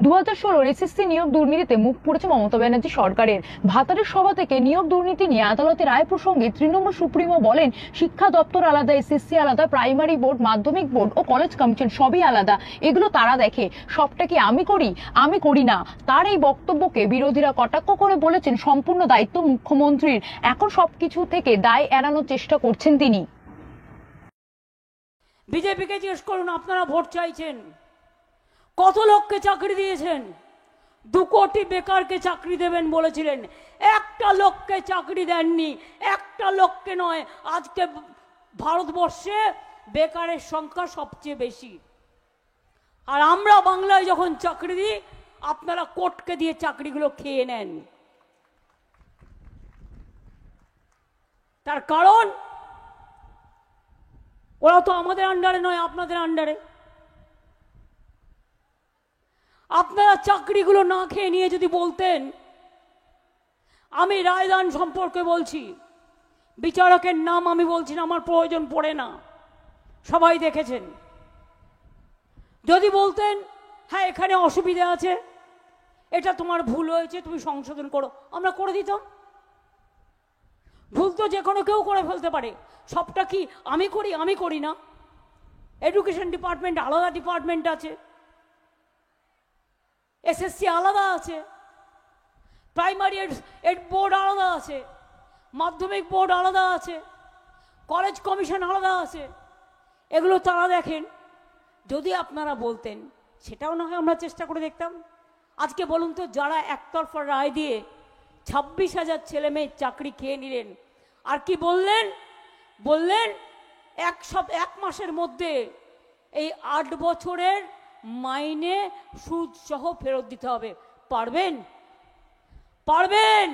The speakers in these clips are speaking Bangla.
2016 এসএসসি নিয়োগ দুর্নীতিতে মুখ পুড়েছে মমতা ব্যানার্জি সরকারের। ভাতারের সভা থেকে নিয়োগ দুর্নীতি নিয়ে আদালতের রায় প্রসঙ্গে তৃণমূল সুপ্রিমো বলেন, শিক্ষা দপ্তর আলাদা, এসএসসি আলাদা, প্রাইমারি বোর্ড, মাধ্যমিক বোর্ড ও কলেজ কমিশন সবই আলাদা। এগুলো তারা দেখে, সবটা কি আমি করি? আমি করি না। তার এই বক্তব্যকে বিরোধীরা কটাক্ষ করে বলেছেন, সম্পূর্ণ দায়িত্ব মুখ্যমন্ত্রীর। এখন সবকিছু থেকে দায় এড়ানোর চেষ্টা করছেন তিনি। বিজেপিকে জিজ্ঞেস করুন, আপনারা ভোট চাইছেন, কত লোককে চাকরি দিয়েছেন? 2 কোটি বেকারকে চাকরি দেবেন বলেছিলেন, একটা লোককে চাকরি দেননি, একটা লোককে নয়। আজকে ভারতবর্ষে বেকারের সংখ্যা সবচেয়ে বেশি। আর আমরা বাংলায় যখন চাকরি দিই, আপনারা কোর্টকে দিয়ে চাকরিগুলো খেয়ে নেন। তার কারণ ওরা তো আমাদের আন্ডারে নয়, আপনাদের আন্ডারে। আপনারা চাকরিগুলো না খেয়ে নিয়ে যদি বলতেন, আমি রায়দান সম্পর্কে বলছি, বিচারকের নাম আমি বলছি না, আমার প্রয়োজন পড়ে না, সবাই দেখেছেন। যদি বলতেন, হ্যাঁ এখানে অসুবিধা আছে, এটা তোমার ভুল হয়েছে, তুমি সংশোধন করো, আমরা করে দিতাম। ভুল তো যে কোনো কেউ করে ফেলতে পারে, সবটা কি আমি করি? আমি করি না। এডুকেশন ডিপার্টমেন্ট আলাদা ডিপার্টমেন্ট আছে, এসএসসি আলাদা আছে, প্রাইমারি এড বোর্ড আলাদা আছে, মাধ্যমিক বোর্ড আলাদা আছে, কলেজ কমিশন আলাদা আছে। এগুলো তারা দেখেন। যদি আপনারা বলতেন, সেটাও না হয় আমরা চেষ্টা করে দেখতাম। আজকে বলুন তো, যারা একতরফা রায় দিয়ে 26,000 ছেলে মেয়ের চাকরি খেয়ে নিলেন, আর কি বললেন? বললেন এক মাসের মধ্যে এই 8 বছরের মাইনে সুদ সহ ফেরত দিতে হবে। পারবেন? পারবেন?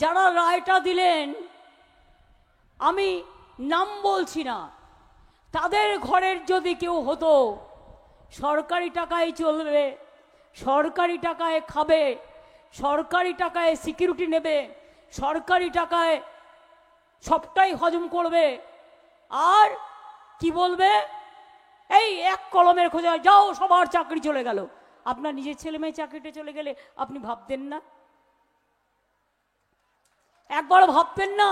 যারা রায়টা দিলেন, আমি নাম বলছি না, তাদের ঘরের যদি কেউ হতো, সরকারি টাকায় চলবে, সরকারি টাকায় খাবে, সরকারি টাকায় সিকিউরিটি নেবে, সরকারি টাকায় সবটাই হজম করবে, আর কি বলবে? এই এক কলমের খোঁজা যাও, সবার চাকরি চলে গেল। আপনার নিজের ছেলে মেয়ে চাকরিটা চলে গেলে আপনি ভাবতেন না? একবার ভাবতেন না?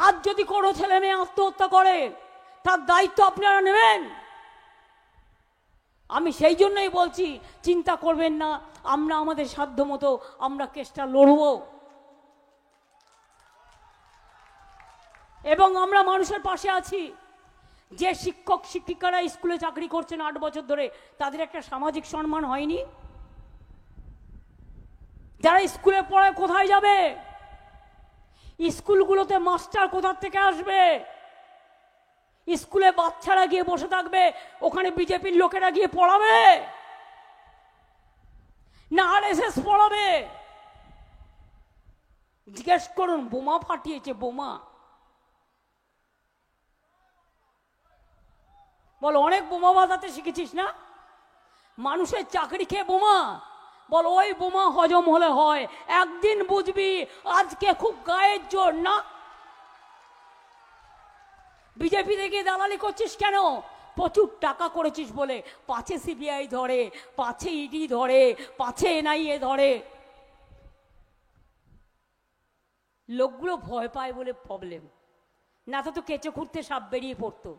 আজ যদি কোনো ছেলে মেয়ে আত্মহত্যা করে, তার দায়িত্ব আপনারা নেবেন? আমি সেই জন্যই বলছি, চিন্তা করবেন না, আমরা আমাদের সাধ্য মতো আমরা কেসটা লড়ব, এবং আমরা মানুষের পাশে আছি। যে শিক্ষক শিক্ষিকারা স্কুলে চাকরি করছেন 8 বছর ধরে, তাদের একটা সামাজিক সম্মান হয়নি? যারা স্কুলে পড়ায় কোথায় যাবে? স্কুলগুলোতে মাস্টার কোথা থেকে আসবে? স্কুলে বাচ্চারা গিয়ে বসে থাকবে, ওখানে বিজেপির লোকেরা গিয়ে পড়াবে না আরএসএস পড়াবে? জিজ্ঞেস করুন, বোমা ফাটিয়েছে, বোমা। বল, অনেক বোমা বাজাতে শিখেছিস না? মানুষের চাকরি খেয়ে বোমা। বল, ওই বোমা হজম হলে হয়, একদিন বুঝবি আজকে খুব গায়ের জোর না। বিজেপি থেকে দালালি করছিস কেন? প্রচুর টাকা করেছিস বলে। পাছে সিবিআই ধরে, পাছে ইডি ধরে, পাছে এনআইএ ধরে। লোকগুলো ভয় পায় বলে প্রবলেম, না তো কেঁচো খুঁড়তে সাপ বেরিয়ে পড়তো।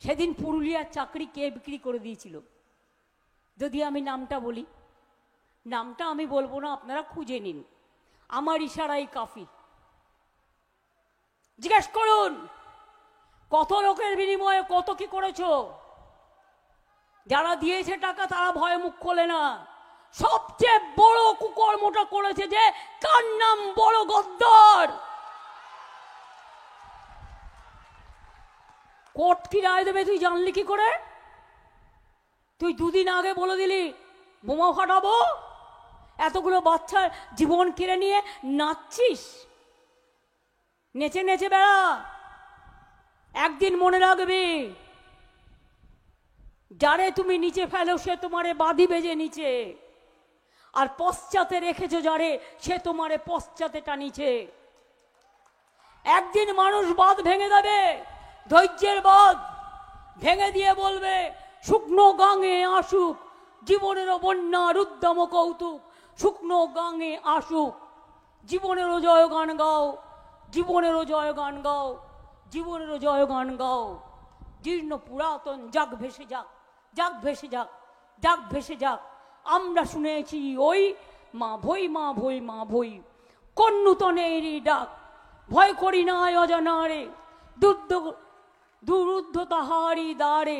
সেদিন পুরুলিয়ার চাকরি কে বিক্রি করে দিয়েছিল? যদি আমি নামটা বলি, নামটা আমি বলবো না, আপনারা খুঁজে নিন, আমার ইশারাই কাফি। জিজ্ঞেস করুন, কত লোকের বিনিময়ে কত কি করেছো? যারা দিয়েছে টাকা তারা ভয়ে মুখ খোলে না। সবচেয়ে বড় কুকর্মটা করেছে যে, কার নাম বড় গদ্দার। কোর্ট কি রায় দেবে তুই জানলি কি করে? তুই 2 দিন আগে বলে দিলি বোমা ফাটাবো, এতগুলো বাচ্চার জীবন কেড়ে নিয়ে নাচছিস, নেচে নেচে বেড়া। একদিন মনে রাখবি, যারে তুমি নিচে ফেলো সে তোমারে বাঁধি বেজে নিচে, আর পশ্চাতে রেখেছো যারে, সে তোমারে পশ্চাতে টানিছে। একদিন মানুষ বাঁধ ভেঙে দেবে, ধৈর্যের বাঁধ ভেঙে দিয়ে বলবে, শুকনো গাঙে আসুক জীবনেরও বন্যার উদ্যম কৌতুক, শুকনো গাঙে আসুক জীবনেরও জয়গান গাও, জীবনেরও জয়গান গাও, জীবনেরও জয়গান গাও। জীর্ণ পুরাতন যাক ভেসে যাক, যাক ভেসে যাক, যাক ভেসে যাক। আমরা শুনেছি ওই মা ভই মা ভই মা ভই, কোন নূতনেরই ডাক। ভয় করি না অজানারে, দুরুদ্ধ তাহারি দ্বারে,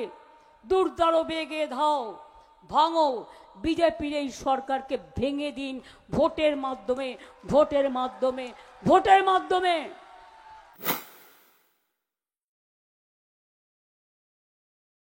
দুর্দার বেগে ধাও, ভাঙো বিজেপির এই সরকারকে ভেঙে দিন ভোটের মাধ্যমে, ভোটের মাধ্যমে, ভোটের মাধ্যমে।